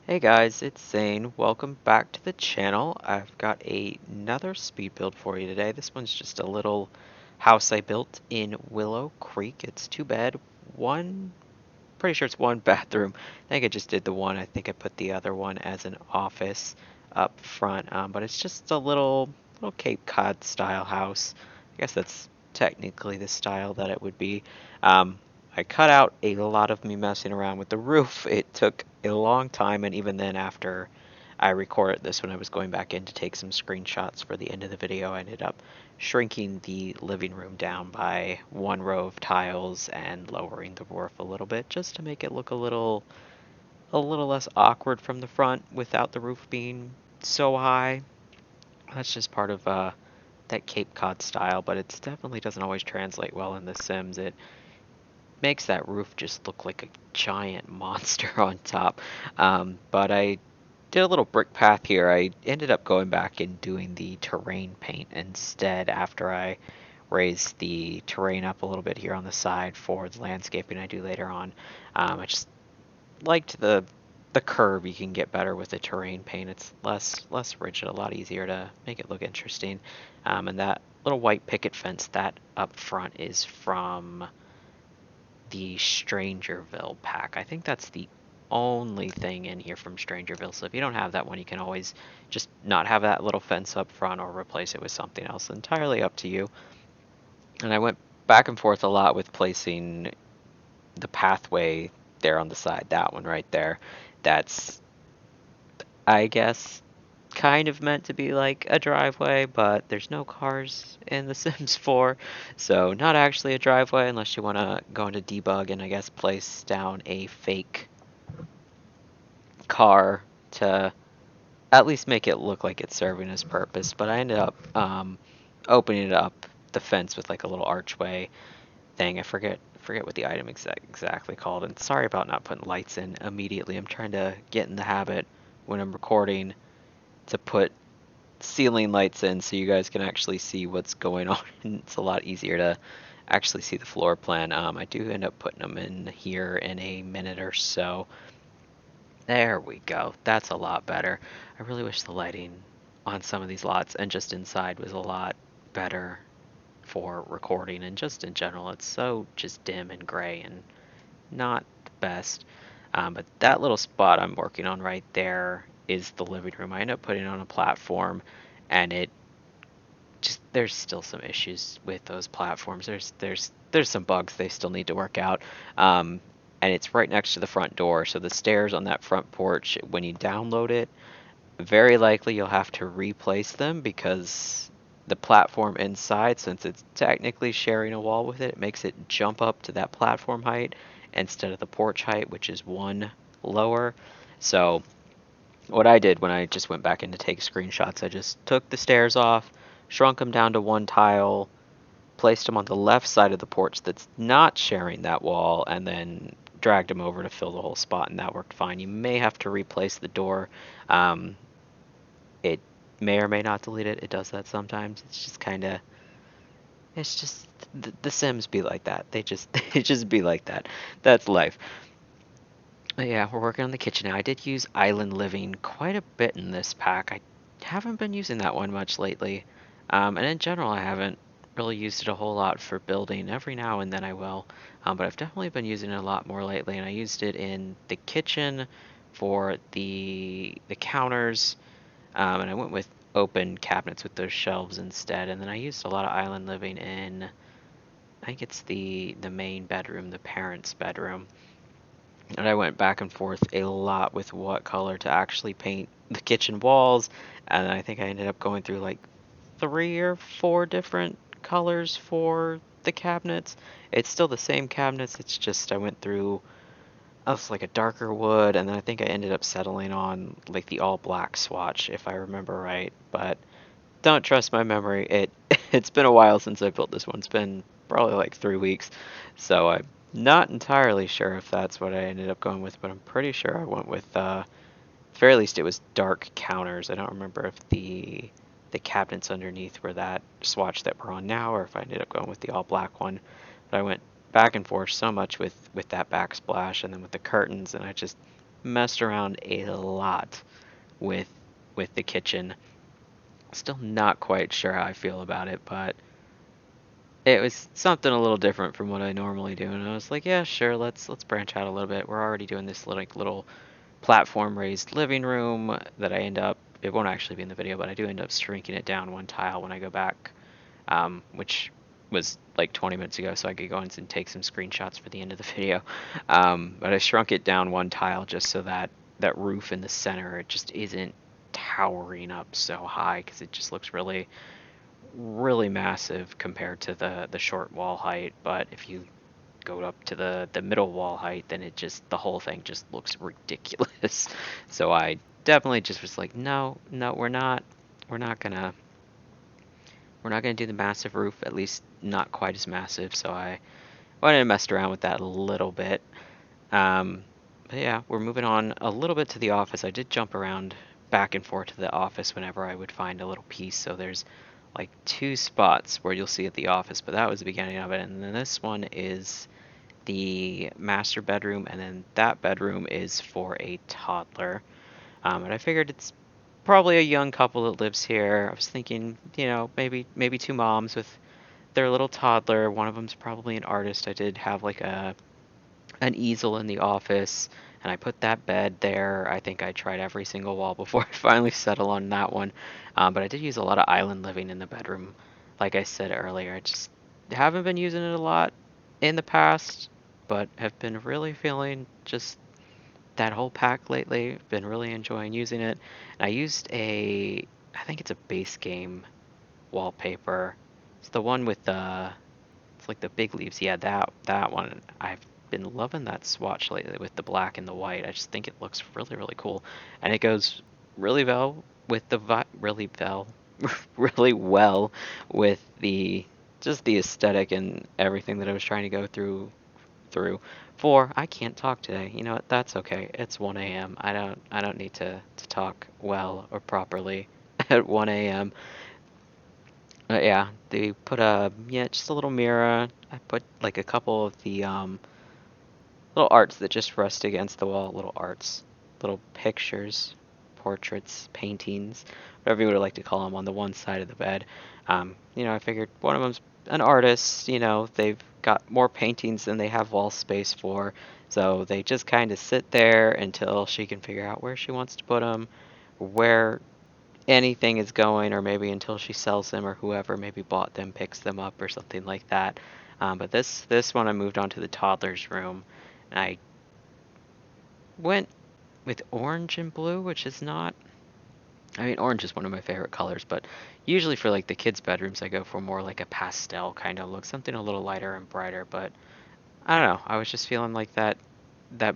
Hey guys, it's Zane. Welcome back to the channel. I've got another speed build for you today. This one's just a little house I built in Willow Creek. It's two bed, pretty sure it's one bathroom. I think I just did the one. I think I put the other one as an office up front. But it's just a little Cape Cod style house. I guess that's technically the style that it would be. Um, I cut out a lot of me messing around with the roof. It took a long time, and even then, after I recorded this, when I was going back in to take some screenshots for the end of the video, I ended up shrinking the living room down by one row of tiles and lowering the roof a little bit just to make it look a little less awkward from the front without the roof being so high. That's just part of that Cape Cod style, but it definitely doesn't always translate well in The Sims. It makes that roof just look like a giant monster on top. But I did a little brick path here. I ended up going back and doing the terrain paint instead after I raised the terrain up a little bit here on the side for the landscaping I do later on. I just liked the curve you can get better with the terrain paint. It's less rigid, a lot easier to make it look interesting. And that little white picket fence that up front is from the Strangerville pack. I think that's the only thing in here from Strangerville. So if you don't have that one, you can always just not have that little fence up front or replace it with something else. Entirely up to you. And I went back and forth a lot with placing the pathway there on the side, that one right there. That's, I guess, kind of meant to be like a driveway, but there's no cars in The Sims 4, so not actually a driveway unless you want to go into debug and I guess place down a fake car to at least make it look like it's serving its purpose. But I ended up opening it up the fence with like a little archway thing. I forget what the item exactly called. And sorry about not putting lights in immediately. I'm trying to get in the habit when I'm recording to put ceiling lights in so you guys can actually see what's going on. It's a lot easier to actually see the floor plan. I do end up putting them in here in a minute or so. There we go. That's a lot better. I really wish the lighting on some of these lots and just inside was a lot better for recording and just in general. It's so just dim and gray and not the best. But that little spot I'm working on right there is the living room. I end up putting it on a platform, and it just there's still some issues with those platforms. There's some bugs they still need to work out. And it's right next to the front door, so the stairs on that front porch, when you download it, very likely you'll have to replace them because the platform inside, since it's technically sharing a wall with it, it makes it jump up to that platform height instead of the porch height, which is one lower. So what I did when I just went back in to take screenshots, I just took the stairs off, shrunk them down to one tile, placed them on the left side of the porch that's not sharing that wall, and then dragged them over to fill the whole spot, and that worked fine. You may have to replace the door. It may or may not delete it. It does that sometimes. It's just kind of, it's just the Sims be like that. They just be like that. That's life. But yeah, we're working on the kitchen now. I did use Island Living quite a bit in this pack. I haven't been using that one much lately. And in general, I haven't really used it a whole lot for building. Every now and then I will. But I've definitely been using it a lot more lately. And I used it in the kitchen for the counters. And I went with open cabinets with those shelves instead. And then I used a lot of Island Living in, I think it's the main bedroom, the parents' bedroom. And I went back and forth a lot with what color to actually paint the kitchen walls, and I think I ended up going through like 3 or 4 different colors for the cabinets. It's still the same cabinets, it's just I went through like a darker wood, and then I think I ended up settling on like the all black swatch if I remember right. But don't trust my memory. It's been a while since I built this one. It's been probably like 3 weeks, so I'm not entirely sure if that's what I ended up going with, but I'm pretty sure I went with very least it was dark counters. I don't remember if the cabinets underneath were that swatch that we're on now, or if I ended up going with the all black one. But I went back and forth so much with that backsplash and then with the curtains, and I just messed around a lot with the kitchen. Still not quite sure how I feel about it, but it was something a little different from what I normally do, and I was like, yeah, sure, let's branch out a little bit. We're already doing this little platform raised living room that I end up. It won't actually be in the video, but I do end up shrinking it down one tile when I go back, which was like 20 minutes ago, so I could go in and take some screenshots for the end of the video. But I shrunk it down one tile just so that that roof in the center, it just isn't towering up so high because it just looks really massive compared to the short wall height. But if you go up to the middle wall height, then it just the whole thing just looks ridiculous. So I definitely just was like, no, we're not gonna do the massive roof, at least not quite as massive. So I went and messed around with that a little bit. But yeah, we're moving on a little bit to the office. I did jump around back and forth to the office whenever I would find a little piece. So there's like two spots where you'll see at the office, but that was the beginning of it. And then this one is the master bedroom, and then that bedroom is for a toddler. And I figured it's probably a young couple that lives here. I was thinking, maybe two moms with their little toddler. One of them's probably an artist. I did have like an easel in the office, and I put that bed there. I think I tried every single wall before I finally settled on that one. But I did use a lot of island living in the bedroom. Like I said earlier, I just haven't been using it a lot in the past, but have been really feeling just that whole pack lately. Been really enjoying using it. And I used I think it's a base game wallpaper. It's the one with it's like the big leaves. Yeah, that one. I've been loving that swatch lately with the black and the white. I just think it looks really cool, and it goes really well with really well with the just the aesthetic and everything that I was trying to go through. I can't talk today. You know what? That's okay. It's 1 a.m. I don't need to talk well or properly at 1 a.m. Yeah, they put just a little mirror. I put like a couple of the little arts that just rest against the wall, little arts, little pictures, portraits, paintings, whatever you would like to call them, on the one side of the bed. I figured one of them's an artist. They've got more paintings than they have wall space for, so they just kind of sit there until she can figure out where she wants to put them, where anything is going, or maybe until she sells them or whoever maybe bought them picks them up or something like that. But this one I moved on to the toddler's room, and I went with orange and blue, which is not. I mean, orange is one of my favorite colors, but usually for like the kids' bedrooms, I go for more like a pastel kind of look, something a little lighter and brighter. But I don't know. I was just feeling like that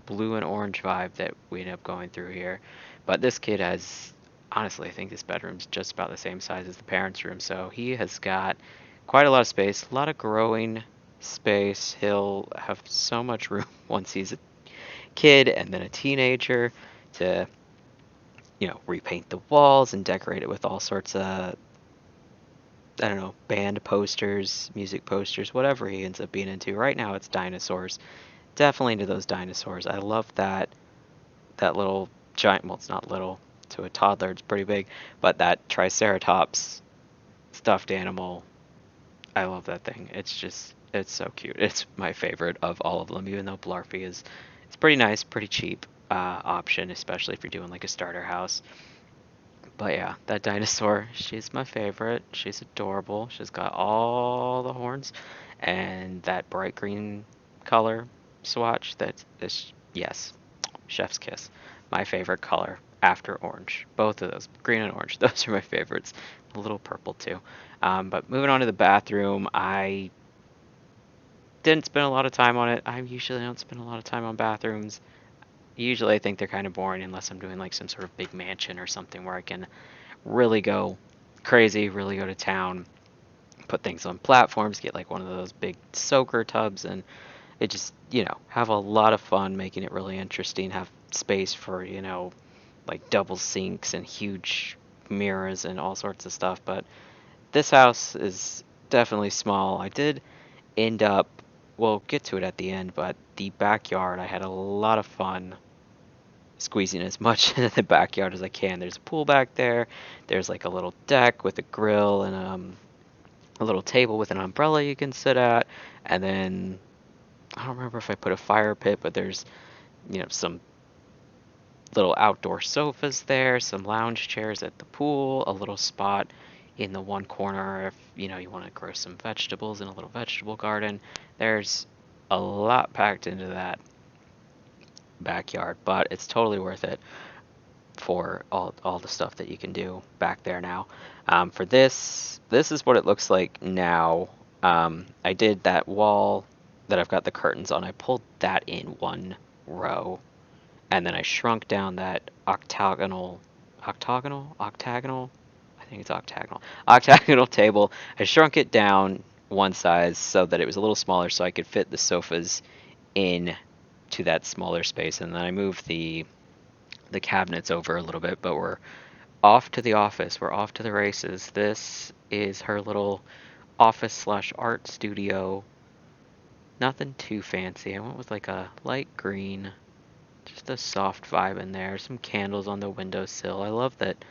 blue and orange vibe that we end up going through here. But this kid has, honestly, I think this bedroom's just about the same size as the parents' room, so he has got quite a lot of space, a lot of growing space. He'll have so much room once he's a kid and then a teenager to, repaint the walls and decorate it with all sorts of, I don't know, band posters, music posters, whatever he ends up being into. Right now it's dinosaurs. Definitely into those dinosaurs. I love that little giant, well, it's not little to a toddler, it's pretty big, but that triceratops stuffed animal, I love that thing. It's so cute. It's my favorite of all of them, even though Blarfy is, it's pretty nice, pretty cheap option, especially if you're doing like a starter house. But yeah, that dinosaur, she's my favorite. She's adorable. She's got all the horns and that bright green color swatch. That is, yes, chef's kiss. My favorite color after orange. Both of those, green and orange, those are my favorites. A little purple too. But moving on to the bathroom, I didn't spend a lot of time on it. I usually don't spend a lot of time on bathrooms. Usually I think they're kind of boring unless I'm doing like some sort of big mansion or something where I can really go crazy, really go to town, put things on platforms, get like one of those big soaker tubs, and it just, have a lot of fun making it really interesting, have space for, like double sinks and huge mirrors and all sorts of stuff. But this house is definitely small. I did end up, we'll get to it at the end, but the backyard, I had a lot of fun squeezing as much into the backyard as I can. There's a pool back there. There's like a little deck with a grill and a little table with an umbrella you can sit at. And then I don't remember if I put a fire pit, but there's, some little outdoor sofas there, some lounge chairs at the pool, a little spot in the one corner if, you want to grow some vegetables in a little vegetable garden. There's a lot packed into that backyard, but it's totally worth it for all the stuff that you can do back there now. For this is what it looks like now. I did that wall that I've got the curtains on. I pulled that in one row, and then I shrunk down that octagonal. I think it's octagonal table. I shrunk it down one size so that it was a little smaller, so I could fit the sofas in to that smaller space, and then I moved the cabinets over a little bit, but we're off to the office. We're off to the races. This is her little office slash art studio. Nothing too fancy. I went with like a light green, just a soft vibe in there. Some candles on the windowsill. I love that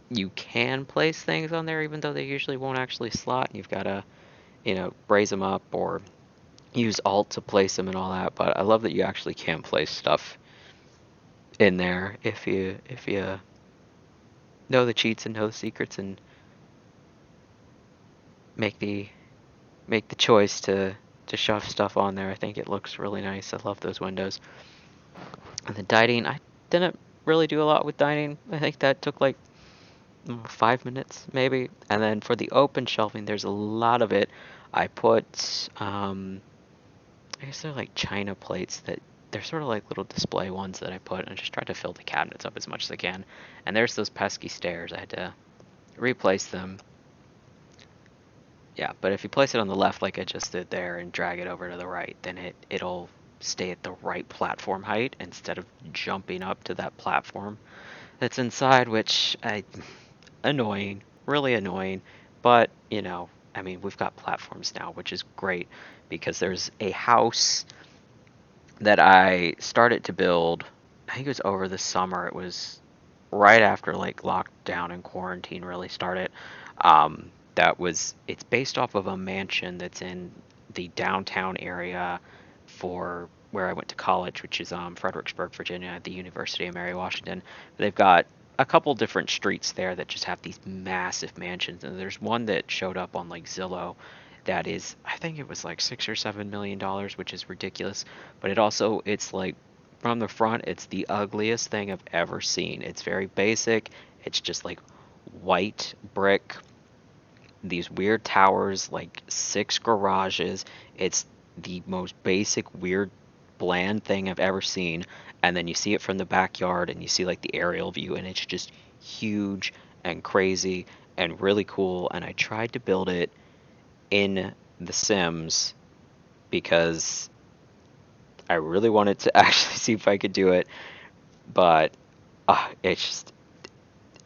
you can place things on there even though they usually won't actually slot. You've got to, braise them up or use Alt to place them and all that. But I love that you actually can place stuff in there if you know the cheats and know the secrets and make the choice to shove stuff on there. I think it looks really nice. I love those windows. And the dining, I didn't really do a lot with dining. I think that took like 5 minutes maybe. And then for the open shelving, there's a lot of it. I put I guess they're like china plates that they're sort of like little display ones that I put, and I just tried to fill the cabinets up as much as I can. And there's those pesky stairs. I had to replace them. Yeah, but if you place it on the left like I just did there and drag it over to the right, then it'll stay at the right platform height instead of jumping up to that platform that's inside, which annoying, really annoying. But, I mean, we've got platforms now, which is great because there's a house that I started to build. I think it was over the summer. It was right after like lockdown and quarantine really started. It's based off of a mansion that's in the downtown area for where I went to college, which is Fredericksburg, Virginia, at the University of Mary Washington. They've got a couple different streets there that just have these massive mansions, and there's one that showed up on like Zillow that is, I think it was like $6 or $7 million, which is ridiculous. But it's like from the front, it's the ugliest thing I've ever seen. It's very basic. It's just like white brick, these weird towers, like 6 garages. It's the most basic, weird, bland thing I've ever seen. And then you see it from the backyard and you see like the aerial view, and it's just huge and crazy and really cool. And I tried to build it in The Sims because I really wanted to actually see if I could do it, but it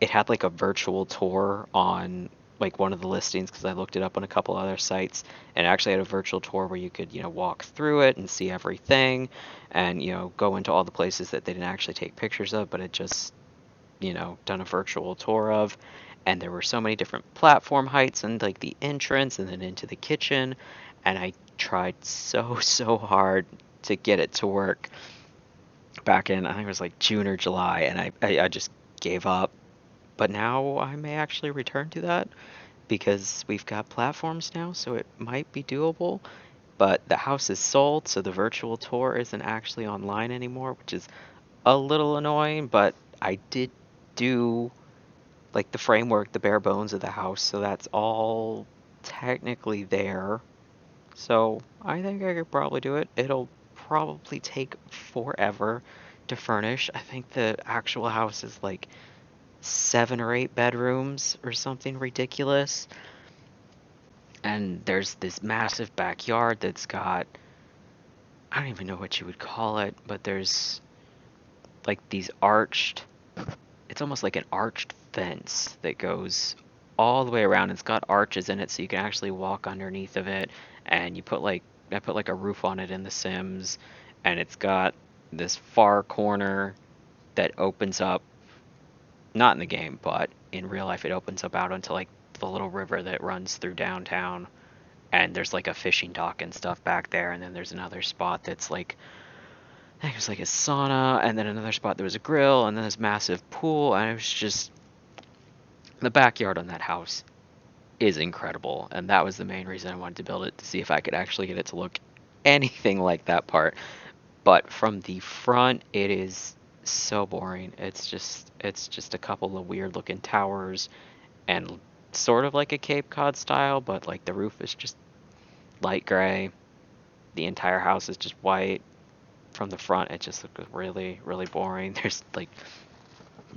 had like a virtual tour on like one of the listings because I looked it up on a couple other sites, and it actually had a virtual tour where you could walk through it and see everything and go into all the places that they didn't actually take pictures of, but it just done a virtual tour of. And there were so many different platform heights and like the entrance and then into the kitchen, and I tried so hard to get it to work back in, I think it was like June or July, and I just gave up. But now I may actually return to that because we've got platforms now, so it might be doable. But the house is sold, so the virtual tour isn't actually online anymore, which is a little annoying, but I did do like the framework, the bare bones of the house, so that's all technically there. So I think I could probably do it. It'll probably take forever to furnish. I think the actual house is like 7 or 8 bedrooms or something ridiculous. And there's this massive backyard that's got, I don't even know what you would call it, but there's like these it's almost like an arched fence that goes all the way around. It's got arches in it so you can actually walk underneath of it, and I put like a roof on it in The Sims, and it's got this far corner that opens up, not in the game, but in real life, it opens up out onto like the little river that runs through downtown. And there's like a fishing dock and stuff back there. And then there's another spot that's like, I think it was like a sauna. And then another spot there was a grill. And then this massive pool. And it was just, the backyard on that house is incredible. And that was the main reason I wanted to build it, to see if I could actually get it to look anything like that part. But from the front, it is so boring. It's just a couple of weird looking towers and sort of like a Cape Cod style, but like the roof is just light gray. The entire house is just white. From the front, it just looks really, really boring. There's like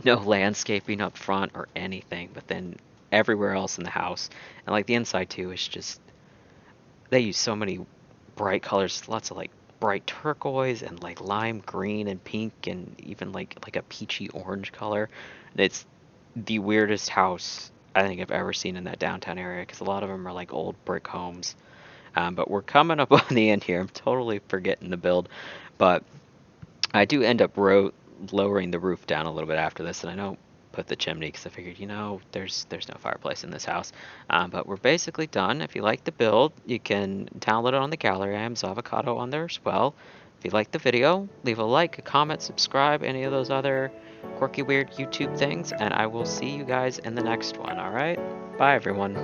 no landscaping up front or anything, but then everywhere else in the house, and like the inside too, is just, they use so many bright colors, lots of like bright turquoise and like lime green and pink and even like a peachy orange color. It's the weirdest house I think I've ever seen in that downtown area, because a lot of them are like old brick homes. But we're coming up on the end here. I'm totally forgetting the build, but I do end up lowering the roof down a little bit after this, and I don't put the chimney because I figured, there's no fireplace in this house. But we're basically done. If you like the build, you can download it on the gallery. I am zavocado on there as well. If you like the video, leave a like, a comment, subscribe, any of those other quirky, weird YouTube things, and I will see you guys in the next one, alright? Bye, everyone.